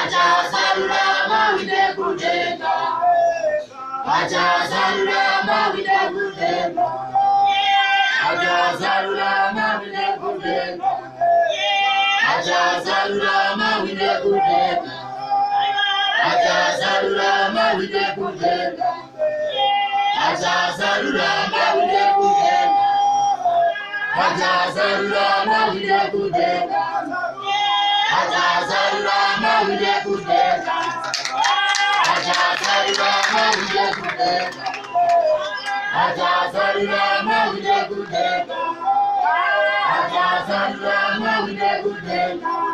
Aja Sarurama Vide Kudeka. Aja Sarurama Vide Kudeka. Aja Sarurama Vide Kudeka. Aja Sarurama Vide Kudeka. Aja Sarurama Vide Kudeka. Aja Sarurama Vide Kudeka. Aja Sarurama Vide Kudeka. Aja Sarurama Vide Kudeka. Aja Sarurama Vide Kudeka. Aja Sarurama Vide Kudeka. Aja Sarurama Vide Kudeka.